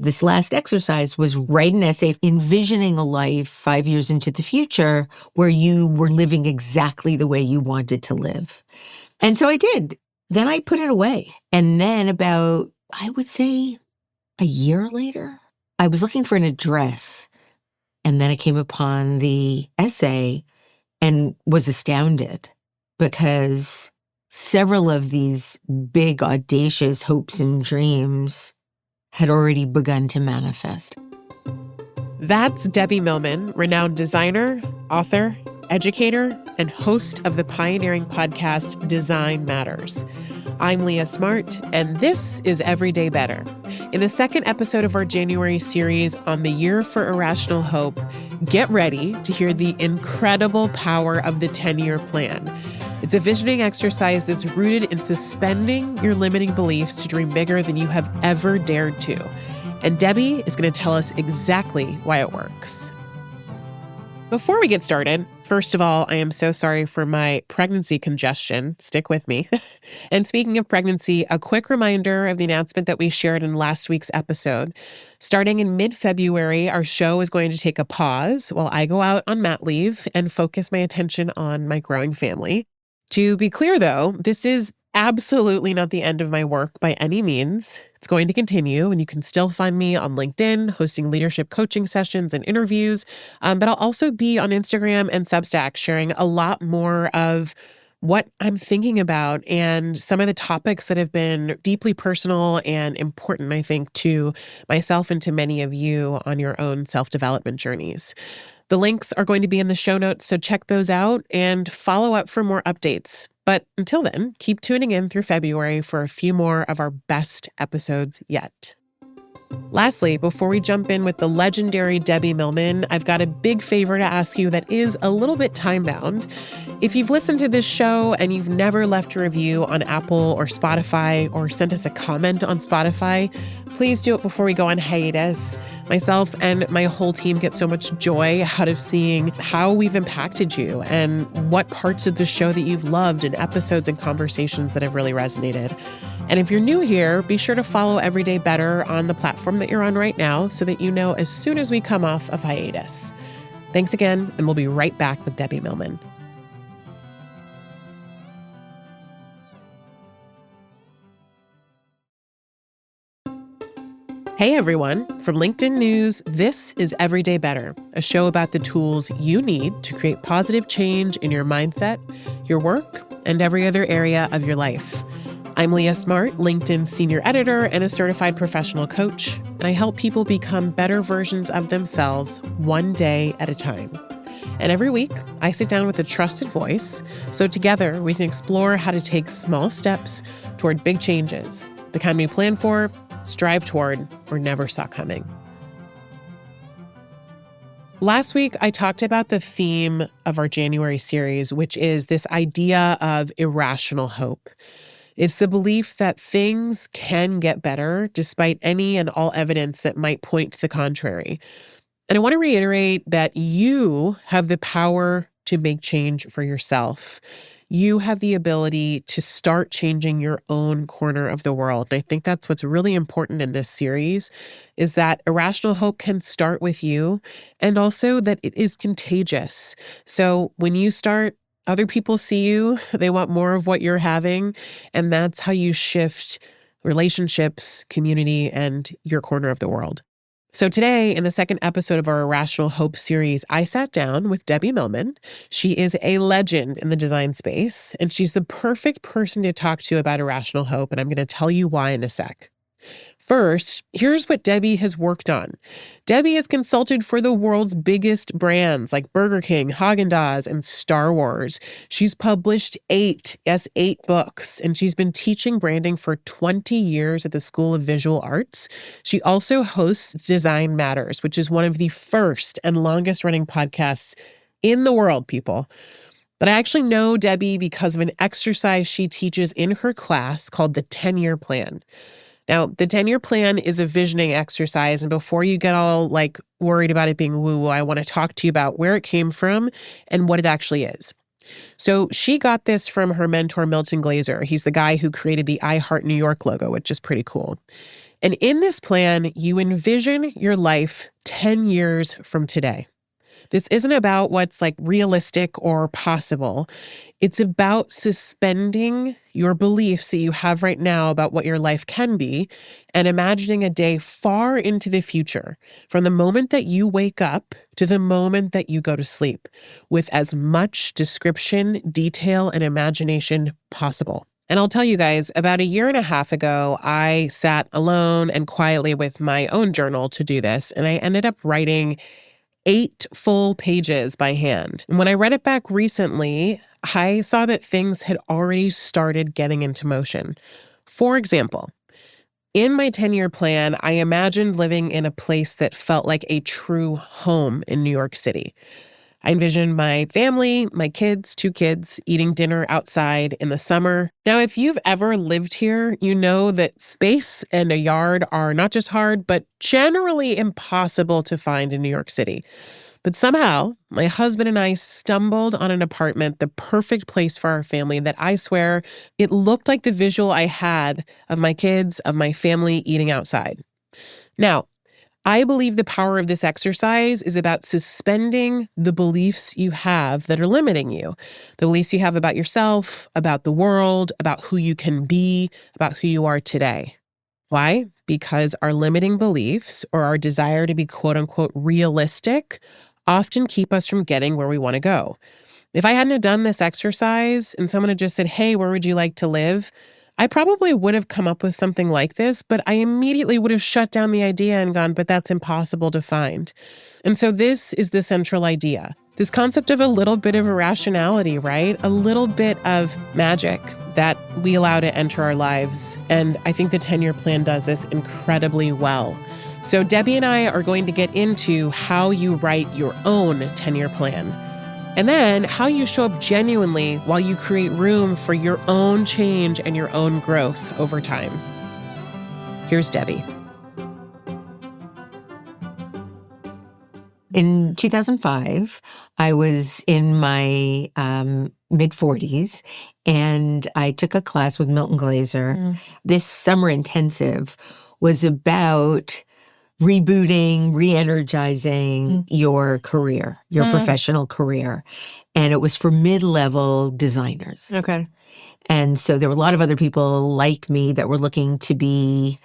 this last exercise was write an essay envisioning a life 5 years into the future where you were living exactly the way you wanted to live. And so I did. Then I put it away. And then about, I would say, a year later, I was looking for an address. And then I came upon the essay and was astounded because several of these big, audacious hopes and dreams had already begun to manifest. That's Debbie Millman, renowned designer, author, educator, and host of the pioneering podcast Design Matters. I'm Leah Smart, and this is Everyday Better. In the second episode of our January series on the Year for Irrational Hope, get ready to hear the incredible power of the 10-year plan. It's a visioning exercise that's rooted in suspending your limiting beliefs to dream bigger than you have ever dared to. And Debbie is going to tell us exactly why it works. Before we get started, first of all, I am so sorry for my pregnancy congestion. Stick with me. And speaking of pregnancy, a quick reminder of the announcement that we shared in last week's episode. Starting in mid-February, our show is going to take a pause while I go out on mat leave and focus my attention on my growing family. To be clear, though, this is absolutely not the end of my work by any means. It's going to continue, and you can still find me on LinkedIn, hosting leadership coaching sessions and interviews. But I'll also be on Instagram and Substack, sharing a lot more of what I'm thinking about and some of the topics that have been deeply personal and important, I think, to myself and to many of you on your own self-development journeys. The links are going to be in the show notes, so check those out and follow up for more updates. But until then, keep tuning in through February for a few more of our best episodes yet. Lastly, before we jump in with the legendary Debbie Millman, I've got a big favor to ask you that is a little bit time-bound. If you've listened to this show and you've never left a review on Apple or Spotify or sent us a comment on Spotify, please do it before we go on hiatus. Myself and my whole team get so much joy out of seeing how we've impacted you and what parts of the show that you've loved and episodes and conversations that have really resonated. And if you're new here, be sure to follow Everyday Better on the platform that you're on right now so that you know as soon as we come off of hiatus. Thanks again, and we'll be right back with Debbie Millman. Hey everyone, from LinkedIn News, this is Everyday Better, a show about the tools you need to create positive change in your mindset, your work, and every other area of your life. I'm Leah Smart, LinkedIn's senior editor and a certified professional coach, and I help people become better versions of themselves one day at a time. And every week, I sit down with a trusted voice, so together we can explore how to take small steps toward big changes, the kind we plan for, strive toward, or never saw coming. Last week, I talked about the theme of our January series, which is this idea of irrational hope. It's the belief that things can get better despite any and all evidence that might point to the contrary. And I want to reiterate that you have the power to make change for yourself. You have the ability to start changing your own corner of the world. And I think that's what's really important in this series, is that irrational hope can start with you, and also that it is contagious. So when you start, other people see you, they want more of what you're having, and that's how you shift relationships, community, and your corner of the world. So today, in the second episode of our Irrational Hope series, I sat down with Debbie Millman. She is a legend in the design space, and she's the perfect person to talk to about irrational hope, and I'm going to tell you why in a sec. First, here's what Debbie has worked on. Debbie has consulted for the world's biggest brands like Burger King, Haagen-Dazs, and Star Wars. She's published 8 books, and she's been teaching branding for 20 years at the School of Visual Arts. She also hosts Design Matters, which is one of the first and longest running podcasts in the world, people. But I actually know Debbie because of an exercise she teaches in her class called the 10-year plan. Now, the 10-year plan is a visioning exercise, and before you get all worried about it being woo-woo, I want to talk to you about where it came from and what it actually is. So she got this from her mentor, Milton Glaser. He's the guy who created the I Heart New York logo, which is pretty cool. And in this plan, you envision your life 10 years from today. This isn't about what's like realistic or possible. It's about suspending your beliefs that you have right now about what your life can be and imagining a day far into the future, from the moment that you wake up to the moment that you go to sleep, with as much description, detail, and imagination possible. And I'll tell you guys, about a year and a half ago, I sat alone and quietly with my own journal to do this, and I ended up writing 8 full pages by hand. And when I read it back recently, I saw that things had already started getting into motion. For example, in my 10-year plan, I imagined living in a place that felt like a true home in New York City. I envisioned my family, my kids, 2 kids, eating dinner outside in the summer. Now, if you've ever lived here, you know that space and a yard are not just hard, but generally impossible to find in New York City. But somehow, my husband and I stumbled on an apartment, the perfect place for our family, that I swear it looked like the visual I had of my kids, of my family eating outside. Now, I believe the power of this exercise is about suspending the beliefs you have that are limiting you. The beliefs you have about yourself, about the world, about who you can be, about who you are today. Why? Because our limiting beliefs or our desire to be quote unquote realistic often keep us from getting where we want to go. If I hadn't have done this exercise and someone had just said, hey, where would you like to live? I probably would have come up with something like this, but I immediately would have shut down the idea and gone, but that's impossible to find. And so this is the central idea. This concept of a little bit of irrationality, right? A little bit of magic that we allow to enter our lives. And I think the 10-year plan does this incredibly well. So Debbie and I are going to get into how you write your own 10-year plan. And then how you show up genuinely while you create room for your own change and your own growth over time. Here's Debbie. In 2005, I was in my mid-40s, and I took a class with Milton Glaser. This summer intensive was about rebooting, re-energizing your career, your professional career. And it was for mid-level designers. Okay. And so there were a lot of other people like me that were looking to be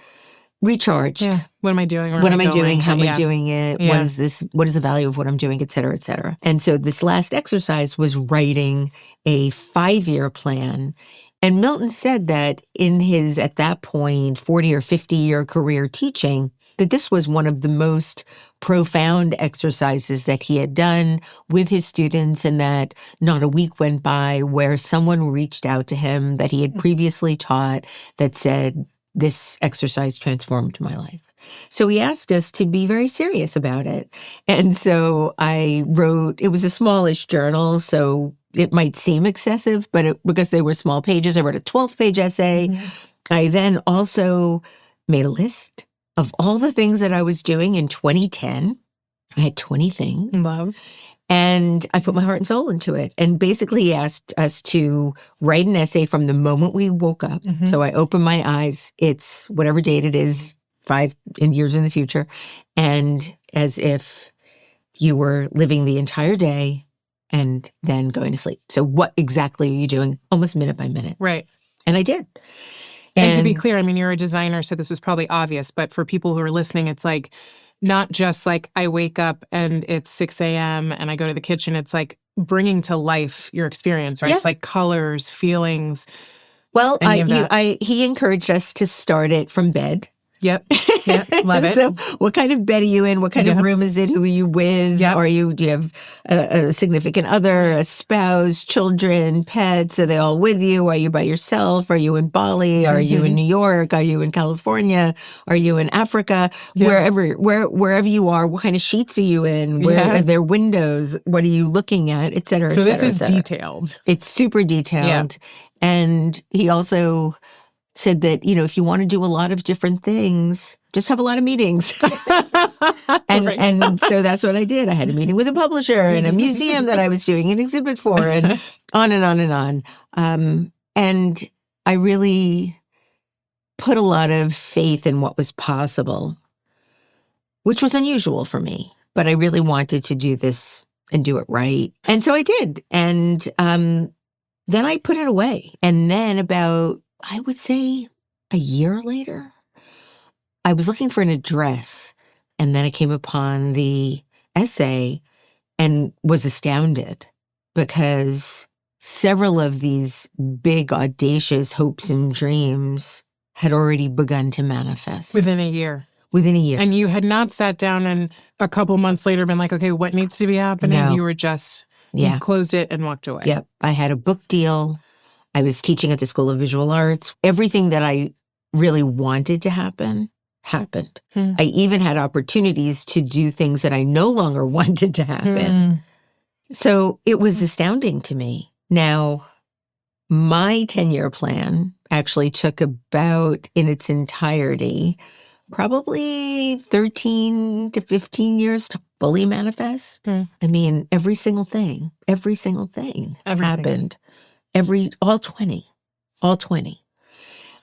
recharged. Yeah. What am I doing? What am I doing? How am I doing it? Yeah. What is this? What is the value of what I'm doing, et cetera, et cetera. And so this last exercise was writing a 5-year plan. And Milton said that in his, at that point, 40 or 50-year career teaching, that this was one of the most profound exercises that he had done with his students, and that not a week went by where someone reached out to him that he had previously taught that said, this exercise transformed my life. So he asked us to be very serious about it. And so I wrote, it was a smallish journal, so it might seem excessive, but because they were small pages, I wrote a 12-page essay. I then also made a list of all the things that I was doing in 2010. I had 20 things. Love. And I put my heart and soul into it. And basically he asked us to write an essay from the moment we woke up. So I open my eyes, it's whatever date it is, 5 years in the future, and as if you were living the entire day and then going to sleep. So what exactly are you doing? Almost minute by minute. Right. And I did. And to be clear, I mean, you're a designer, so this was probably obvious, but for people who are listening, it's like not just like I wake up and it's 6 a.m. and I go to the kitchen. It's like bringing to life your experience, right? Yeah. It's like colors, feelings. Well, any of he encouraged us to start it from bed. Yep. Love it. So what kind of bed are you in? What kind of room is it? Who are you with? Yep. Do you have a significant other, a spouse, children, pets? Are they all with you? Are you by yourself? Are you in Bali? Are you in New York? Are you in California? Are you in Africa? Yeah. Wherever you are, what kind of sheets are you in? Where are there windows? What are you looking at? Et cetera, So et this cetera, is et cetera. detailed. It's super detailed. And he also said that, if you want to do a lot of different things, just have a lot of meetings. and so that's what I did. I had a meeting with a publisher and a museum that I was doing an exhibit for, and on and on and on. And I really put a lot of faith in what was possible, which was unusual for me. But I really wanted to do this and do it right. And so I did. And then I put it away. And then about, I would say, a year later, I was looking for an address. And then I came upon the essay and was astounded because several of these big, audacious hopes and dreams had already begun to manifest. Within a year. Within a year. And you had not sat down and a couple months later been like, okay, what needs to be happening? No. You were just, you closed it and walked away. Yep. I had a book deal. I was teaching at the School of Visual Arts. Everything that I really wanted to happen happened. I even had opportunities to do things that I no longer wanted to happen. So it was astounding to me. Now, my 10-year plan actually took about, in its entirety, probably 13 to 15 years to fully manifest. I mean, every single thing happened. All 20.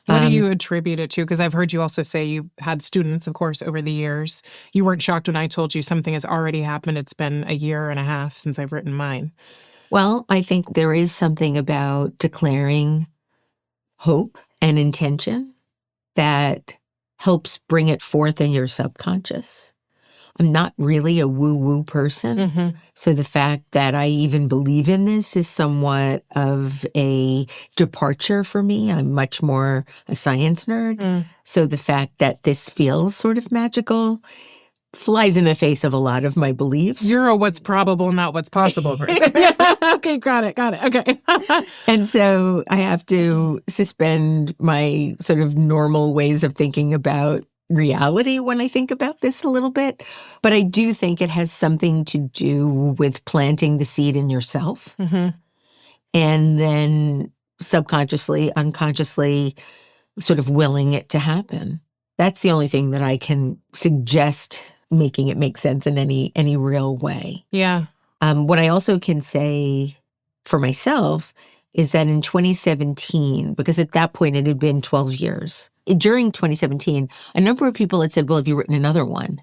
What do you attribute it to? Because I've heard you also say you had students, of course, over the years. You weren't shocked when I told you something has already happened. It's been a year and a half since I've written mine. Well, I think there is something about declaring hope and intention that helps bring it forth in your subconscious. I'm not really a woo-woo person. So the fact that I even believe in this is somewhat of a departure for me. I'm much more a science nerd. So the fact that this feels sort of magical flies in the face of a lot of my beliefs. You're a what's probable, not what's possible person. Okay, got it. Okay. And so I have to suspend my sort of normal ways of thinking about reality when I think about this a little bit. But I do think it has something to do with planting the seed in yourself. And then subconsciously, unconsciously, sort of willing it to happen. That's the only thing that I can suggest making it make sense in any real way. Yeah. What I also can say for myself is that in 2017, because at that point it had been 12 years, during 2017, a number of people had said, well, have you written another one?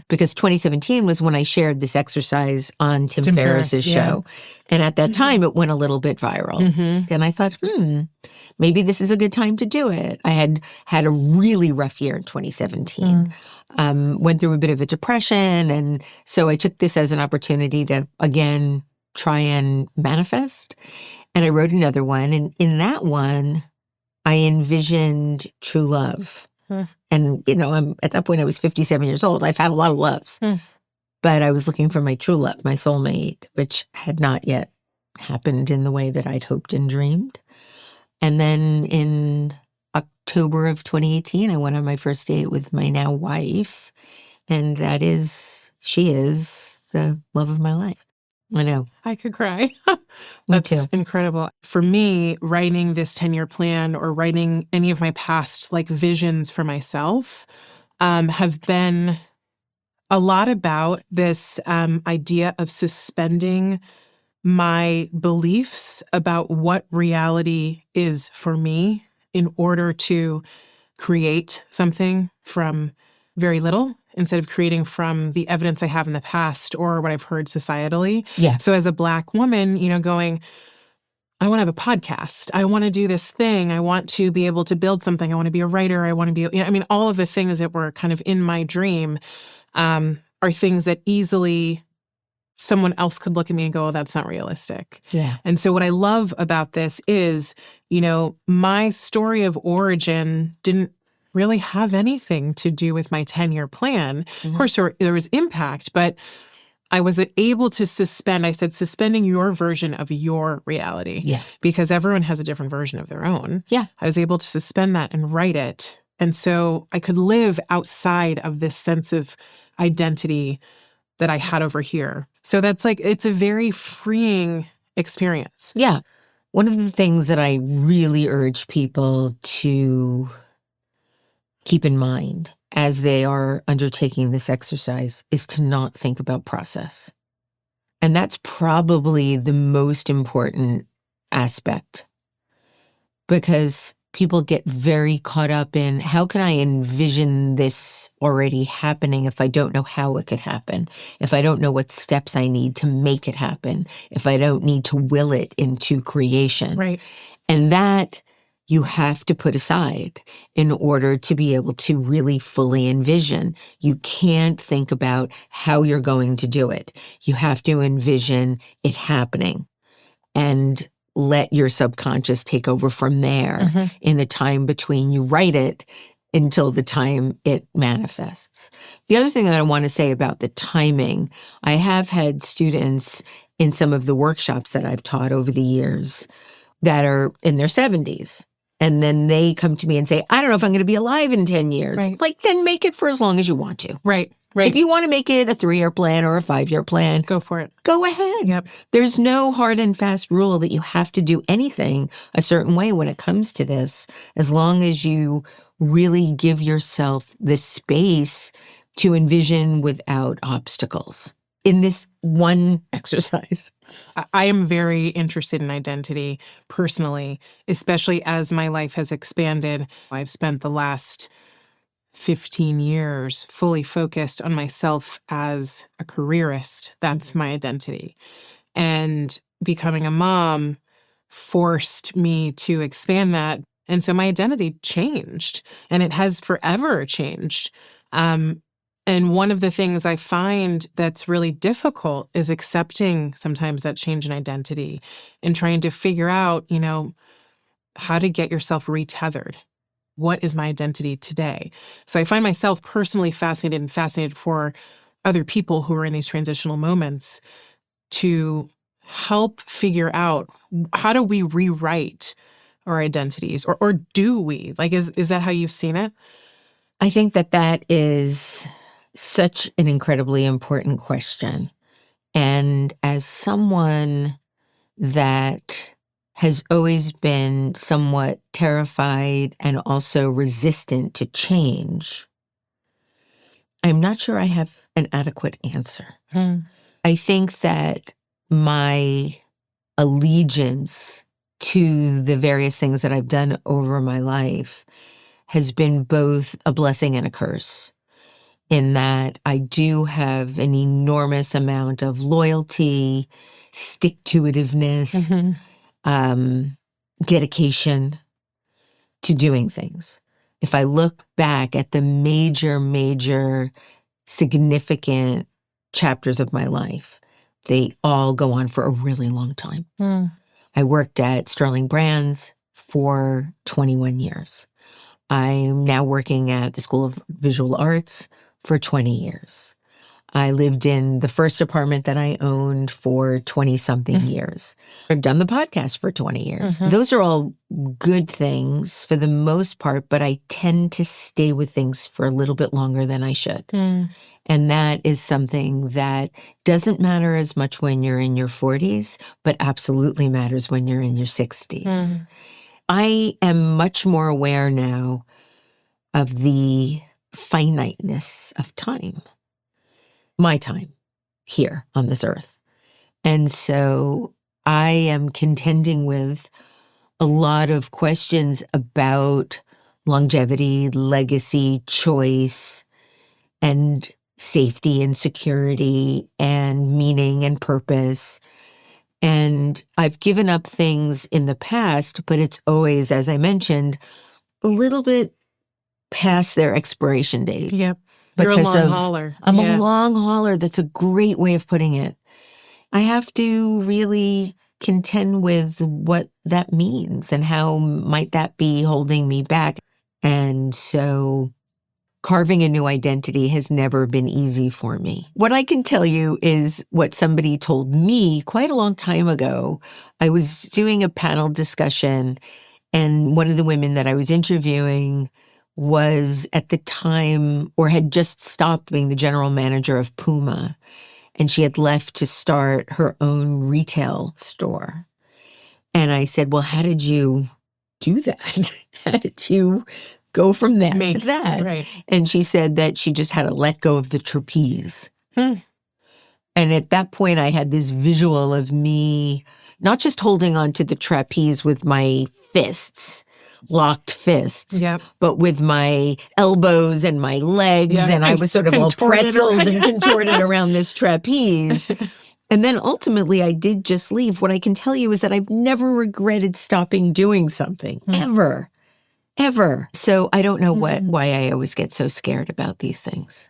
Because 2017 was when I shared this exercise on Tim Ferriss's show. And at that time, it went a little bit viral. And I thought, maybe this is a good time to do it. I had a really rough year in 2017. Went through a bit of a depression. And so I took this as an opportunity to, again, try and manifest. And I wrote another one. And in that one, I envisioned true love. And, at that point, I was 57 years old. I've had a lot of loves. But I was looking for my true love, my soulmate, which had not yet happened in the way that I'd hoped and dreamed. And then in October of 2018, I went on my first date with my now wife. And she is the love of my life. I know. I could cry. Me That's too. incredible. For me, writing this 10-year plan or writing any of my past visions for myself have been a lot about this idea of suspending my beliefs about what reality is for me in order to create something from very little instead of creating from the evidence I have in the past or what I've heard societally. Yeah. So as a Black woman, going, I want to have a podcast. I want to do this thing. I want to be able to build something. I want to be a writer. I want to be, all of the things that were kind of in my dream are things that easily someone else could look at me and go, oh, that's not realistic. Yeah. And so what I love about this is, my story of origin didn't really have anything to do with my 10-year plan. Of course, there was impact, but I was able to suspend. I said, suspending your version of your reality. Yeah. Because everyone has a different version of their own. Yeah. I was able to suspend that and write it. And so I could live outside of this sense of identity that I had over here. So that's it's a very freeing experience. Yeah. One of the things that I really urge people to keep in mind as they are undertaking this exercise is to not think about process. And that's probably the most important aspect, because people get very caught up in how can I envision this already happening if I don't know how it could happen, if I don't know what steps I need to make it happen, if I don't need to will it into creation. Right. And that you have to put aside in order to be able to really fully envision. You can't think about how you're going to do it. You have to envision it happening and let your subconscious take over from there in the time between you write it until the time it manifests. The other thing that I want to say about the timing, I have had students in some of the workshops that I've taught over the years that are in their 70s. And then they come to me and say, I don't know if I'm going to be alive in 10 years. Right. Like, then make it for as long as you want to. Right. Right. If you want to make it a 3-year plan or a 5-year plan, Go for it. go ahead. Yep. There's no hard and fast rule that you have to do anything a certain way when it comes to this, as long as you really give yourself the space to envision without obstacles in this one exercise. I am very interested in identity personally, especially as my life has expanded. I've spent the last 15 years fully focused on myself as a careerist. That's my identity. And becoming a mom forced me to expand that. And so my identity changed, and it has forever changed. And one of the things I find that's really difficult is accepting sometimes that change in identity and trying to figure out, how to get yourself retethered. What is my identity today? So I find myself personally fascinated for other people who are in these transitional moments to help figure out, how do we rewrite our identities, or do we? Like, is that how you've seen it? I think that is such an incredibly important question. And as someone that has always been somewhat terrified and also resistant to change, I'm not sure I have an adequate answer. I think that my allegiance to the various things that I've done over my life has been both a blessing and a curse, in that I do have an enormous amount of loyalty, stick-to-itiveness, dedication to doing things. If I look back at the major significant chapters of my life, they all go on for a really long time. I worked at Sterling Brands for 21 years. I'm now working at the School of Visual Arts for 20 years. I lived in the first apartment that I owned for 20-something years. I've done the podcast for 20 years. Those are all good things for the most part, but I tend to stay with things for a little bit longer than I should. And that is something that doesn't matter as much when you're in your 40s, but absolutely matters when you're in your 60s. I am much more aware now of the finiteness of time, my time here on this earth. And so I am contending with a lot of questions about longevity, legacy, choice, and safety and security and meaning and purpose. And I've given up things in the past, but it's always, as I mentioned, a little bit past their expiration date. Yep. You're a long hauler. I'm a long hauler. That's a great way of putting it. I have to really contend with what that means and how might that be holding me back. And so carving a new identity has never been easy for me. What I can tell you is what somebody told me quite a long time ago. I was doing a panel discussion, and one of the women that I was interviewing was at the time, or had just stopped being the general manager of Puma, and she had left to start her own retail store. And I said, well, how did you do that? How did you go from that to that? Right. And she said that she just had to let go of the trapeze. And at that point, I had this visual of me not just holding onto the trapeze with my fists, locked fists, but with my elbows and my legs. And I was sort of all pretzeled and contorted around this trapeze. And then ultimately, I did just leave. What I can tell you is that I've never regretted stopping doing something, ever. So I don't know why I always get so scared about these things.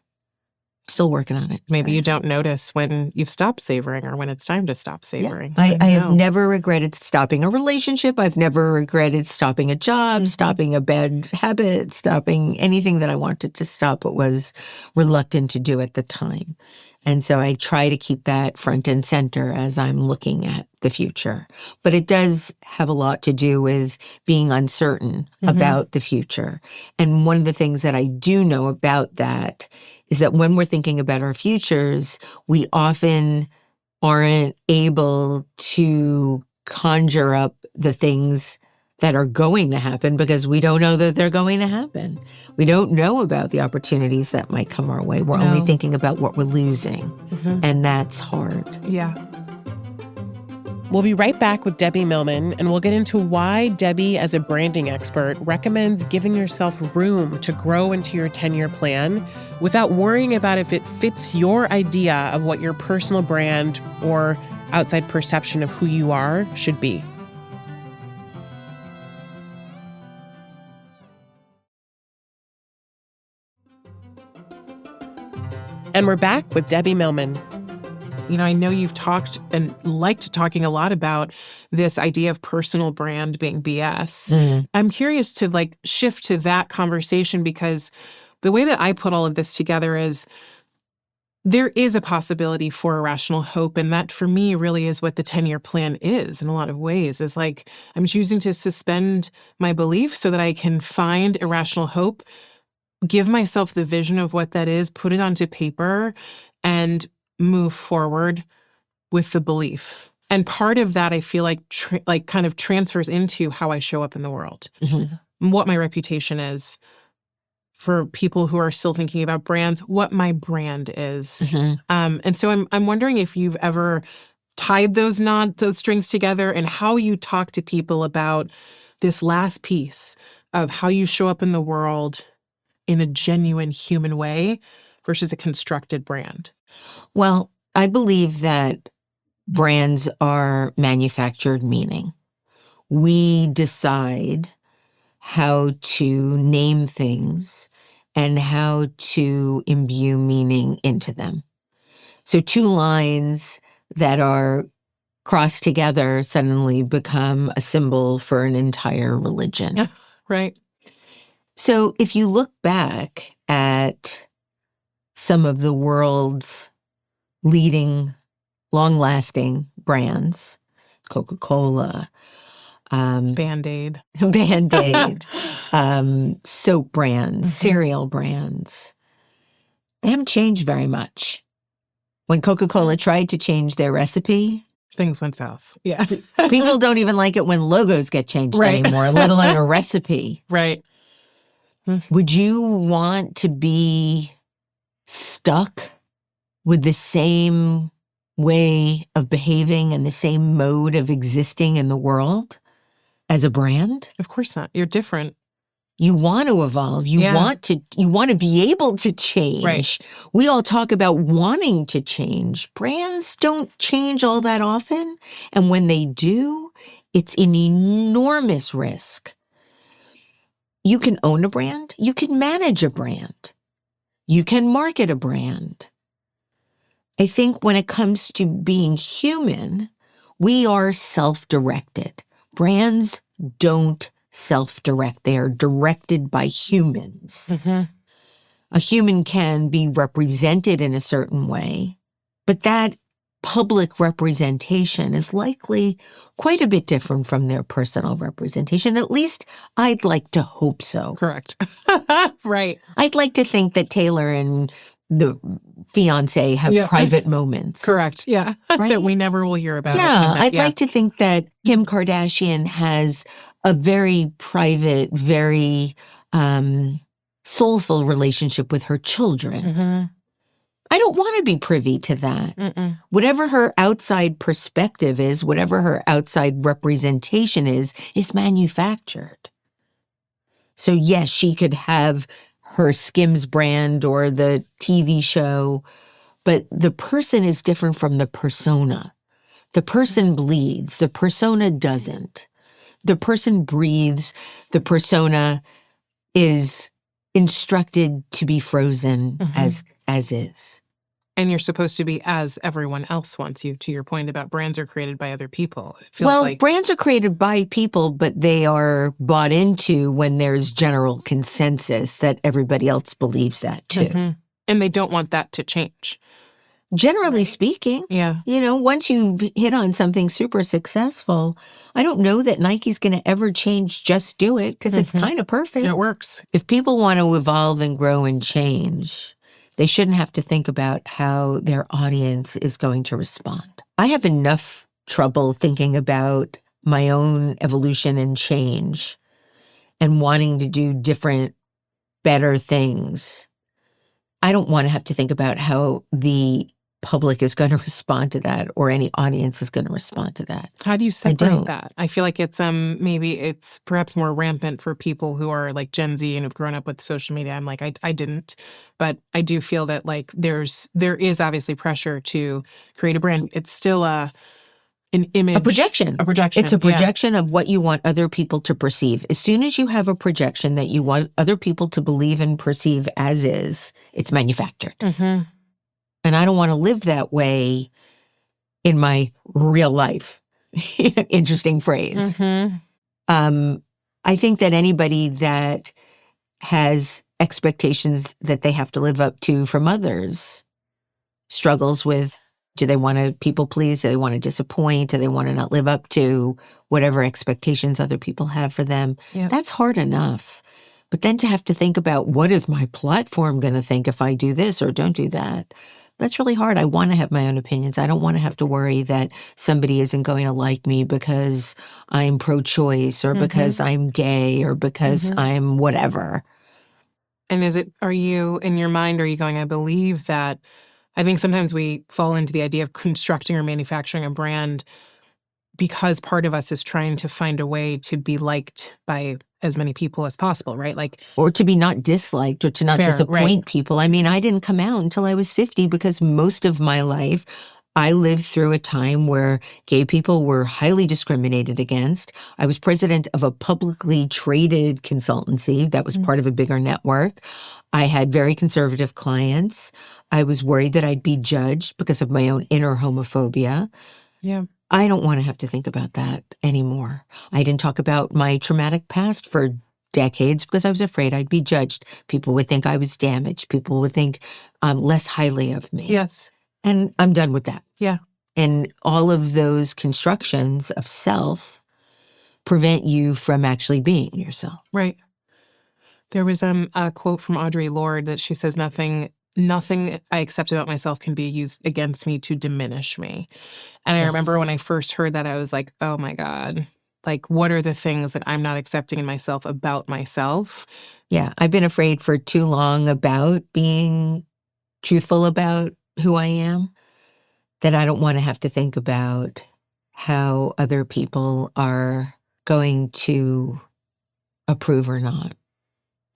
Still working on it. Maybe you don't notice when you've stopped savoring or when it's time to stop savoring. Yeah. I have never regretted stopping a relationship. I've never regretted stopping a job, stopping a bad habit, stopping anything that I wanted to stop but was reluctant to do at the time. And so I try to keep that front and center as I'm looking at the future. But it does have a lot to do with being uncertain about the future. And one of the things that I do know about that is that when we're thinking about our futures, we often aren't able to conjure up the things that are going to happen because we don't know that they're going to happen. We don't know about the opportunities that might come our way. We're only thinking about what we're losing. And that's hard. Yeah. We'll be right back with Debbie Millman, and we'll get into why Debbie, as a branding expert, recommends giving yourself room to grow into your 10-year plan without worrying about if it fits your idea of what your personal brand or outside perception of who you are should be. And we're back with Debbie Millman. You know, I know you've talked and liked talking a lot about this idea of personal brand being BS. I'm curious to shift to that conversation because the way that I put all of this together is there is a possibility for irrational hope. And that for me really is what the 10-year plan is in a lot of ways, is I'm choosing to suspend my belief so that I can find irrational hope, give myself the vision of what that is, put it onto paper, and move forward with the belief. And part of that, I feel kind of transfers into how I show up in the world, what my reputation is for people who are still thinking about brands, what my brand is. And so I'm wondering if you've ever tied those strings together and how you talk to people about this last piece of how you show up in the world in a genuine human way versus a constructed brand. Well, I believe that brands are manufactured meaning. We decide how to name things and how to imbue meaning into them. So two lines that are crossed together suddenly become a symbol for an entire religion. Right. So if you look back at some of the world's leading, long-lasting brands, Coca-Cola, Band-Aid, soap brands, cereal brands, they haven't changed very much. When Coca-Cola tried to change their recipe, things went south. Yeah. People don't even like it when logos get changed anymore, let alone a recipe. Right. Would you want to be stuck with the same way of behaving and the same mode of existing in the world as a brand? Of course not. You're different. You want to evolve. You want to be able to change. Right. We all talk about wanting to change. Brands don't change all that often. And when they do, it's an enormous risk. You can own a brand. You can manage a brand. You can market a brand. I think when it comes to being human, we are self-directed. Brands don't self-direct. They are directed by humans. A human can be represented in a certain way, but that public representation is likely quite a bit different from their personal representation. At least I'd like to hope so. Correct. Right. I'd like to think that Taylor and the fiance have private moments. Correct. Yeah. Right? That we never will hear about. Yeah. I'd like to think that Kim Kardashian has a very private, very soulful relationship with her children. I don't don't want to be privy to that. Mm-mm. Whatever her outside perspective is, whatever her outside representation is manufactured. So yes, she could have her Skims brand or the TV show, but the person is different from the persona. The person bleeds. The persona doesn't. The person breathes. The persona is instructed to be frozen as is. And you're supposed to be as everyone else wants you, to your point about brands are created by other people. It feels like brands are created by people, but they are bought into when there's general consensus that everybody else believes that too. And they don't want that to change. Generally speaking, Yeah. Once you've hit on something super successful, I don't know that Nike's going to ever change Just Do It because it's kind of perfect. It works. If people want to evolve and grow and change, they shouldn't have to think about how their audience is going to respond. I have enough trouble thinking about my own evolution and change and wanting to do different, better things. I don't want to have to think about how the public is going to respond to that or any audience is going to respond to that. How do you don't. separate that? I feel like it's maybe it's perhaps more rampant for people who are like Gen Z and have grown up with social media. I'm like, I didn't, but I do feel that like there is obviously pressure to create a brand. It's still an image. A projection. A projection. It's a projection of what you want other people to perceive. As soon as you have a projection that you want other people to believe and perceive as is, it's manufactured. Mm-hmm. And I don't want to live that way in my real life. Interesting phrase. Mm-hmm. I think that anybody that has expectations that they have to live up to from others struggles with, do they want to people please? Do they want to disappoint? Do they want to not live up to whatever expectations other people have for them? Yep. That's hard enough. But then to have to think about, what is my platform going to think if I do this or don't do that? That's really hard. I want to have my own opinions. I don't want to have to worry that somebody isn't going to like me because I'm pro-choice or because I'm gay or because I'm whatever. And are you, in your mind, are you going, I believe that, I think sometimes we fall into the idea of constructing or manufacturing a brand because part of us is trying to find a way to be liked by as many people as possible, right? Like, or to be not disliked or to not Fair, disappoint right. people. I mean, I didn't come out until I was 50 because most of my life I lived through a time where gay people were highly discriminated against. I was president of a publicly traded consultancy that was part of a bigger network. I had very conservative clients. I was worried that I'd be judged because of my own inner homophobia. yeah. I don't want to have to think about that anymore. I didn't talk about my traumatic past for decades because I was afraid I'd be judged. People would think I was damaged. People would think less highly of me. Yes. And I'm done with that. Yeah. And all of those constructions of self prevent you from actually being yourself. Right. There was a quote from Audre Lorde that she says, nothing I accept about myself can be used against me to diminish me. And I remember when I first heard that, I was like, oh my God, like, what are the things that I'm not accepting in myself about myself? Yeah, I've been afraid for too long about being truthful about who I am that I don't want to have to think about how other people are going to approve or not.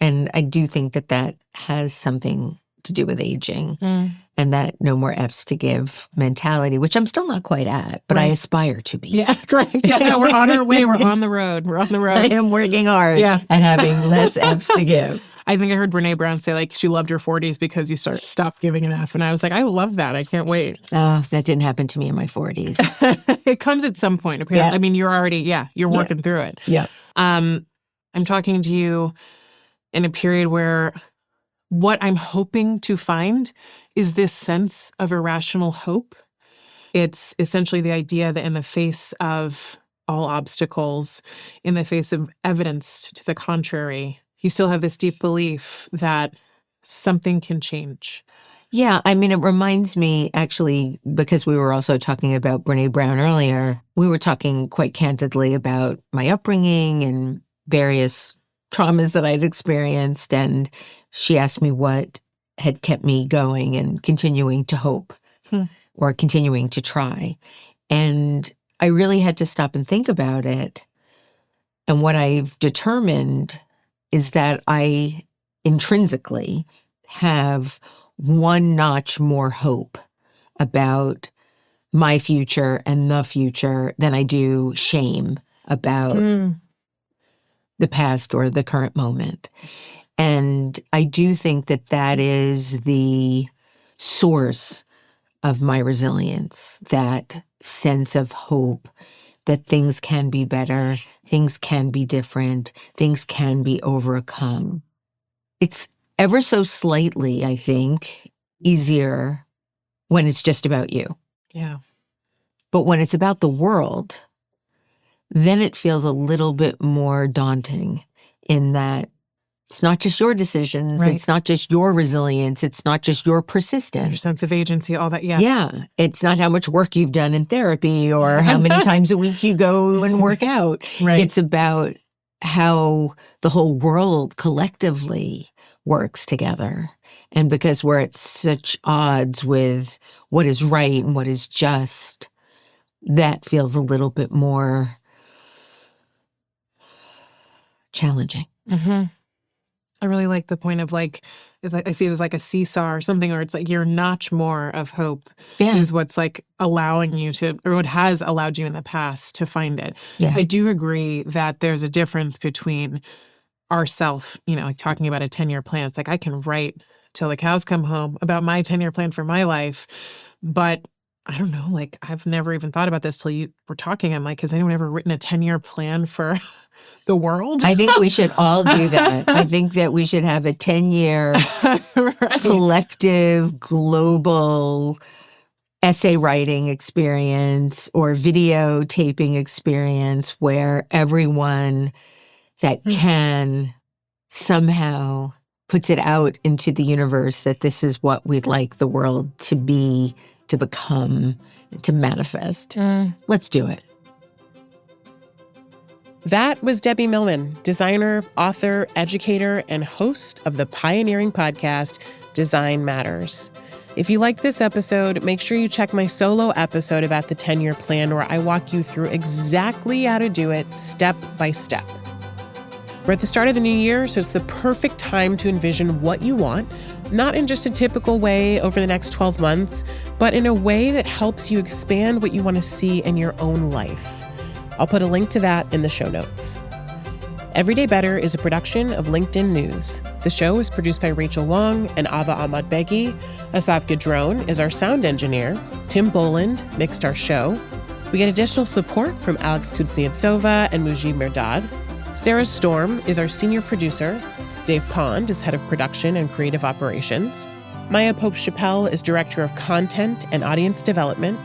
And I do think that that has something to do with aging and that no more F's to give mentality, which I'm still not quite at, but I aspire to be. Yeah, correct. Yeah, we're on our way. We're on the road. We're on the road. I am working hard at having less F's to give. I think I heard Brene Brown say, like, she loved her 40s because you stopped giving an F. And I was like, I love that. I can't wait. Oh, that didn't happen to me in my 40s. It comes at some point, apparently. Yeah. I mean, you're already, you're working through it. Yeah. I'm talking to you in a period where what I'm hoping to find is this sense of irrational hope. It's essentially the idea that in the face of all obstacles, in the face of evidence to the contrary, you still have this deep belief that something can change. Yeah, I mean, it reminds me, actually, because we were also talking about Brene Brown earlier, we were talking quite candidly about my upbringing and various traumas that I'd experienced. And she asked me what had kept me going and continuing to hope or continuing to try. And I really had to stop and think about it. And what I've determined is that I intrinsically have one notch more hope about my future and the future than I do shame about the past or the current moment. And I do think that that is the source of my resilience, that sense of hope that things can be better, things can be different, things can be overcome. It's ever so slightly, I think, easier when it's just about you. Yeah. But when it's about the world, then it feels a little bit more daunting in that it's not just your decisions, Right. it's not just your resilience, it's not just your Your persistence. sense of agency, all that. Yeah. Yeah, it's not how much work you've done in therapy or how many times a week you go and work out. Right. It's about how the whole world collectively works together. And because we're at such odds with what is right and what is just, that feels a little bit more challenging. Mm-hmm. I really like the point of like, it's like I see it as like a seesaw or something, or it's like your notch more of hope Yeah. is what's like allowing you to, or what has allowed you in the past to find it. Yeah. I do agree that there's a difference between ourself, like talking about a 10-year plan. It's like I can write till the cows come home about my 10-year plan for my life, but I don't know, like I've never even thought about this till you were talking. I'm like, has anyone ever written a 10-year plan for the world? I think we should all do that. I think that we should have a 10-year Right. collective global essay writing experience or videotaping experience where everyone that can somehow puts it out into the universe that this is what we'd like the world to be, to become, to manifest. Let's do it. That was Debbie Millman, designer, author, educator, and host of the pioneering podcast, Design Matters. If you liked this episode, make sure you check my solo episode about the 10-year plan where I walk you through exactly how to do it step by step. We're at the start of the new year, so it's the perfect time to envision what you want, not in just a typical way over the next 12 months, but in a way that helps you expand what you want to see in your own life. I'll put a link to that in the show notes. Everyday Better is a production of LinkedIn News. The show is produced by Rachel Wong and Ava Ahmad-Beghi. Asaf Gadron is our sound engineer. Tim Boland mixed our show. We get additional support from Alex Kuznetsova and Mujib Merdad. Sarah Storm is our senior producer. Dave Pond is head of production and creative operations. Maya Pope-Chappelle is director of content and audience development.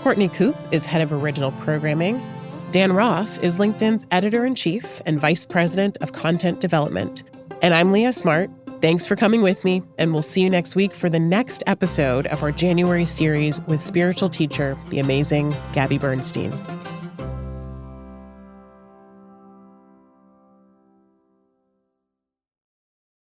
Courtney Koop is head of original programming. Dan Roth is LinkedIn's editor-in-chief and vice president of content development. And I'm Leah Smart. Thanks for coming with me, and we'll see you next week for the next episode of our January series with spiritual teacher, the amazing Gabby Bernstein.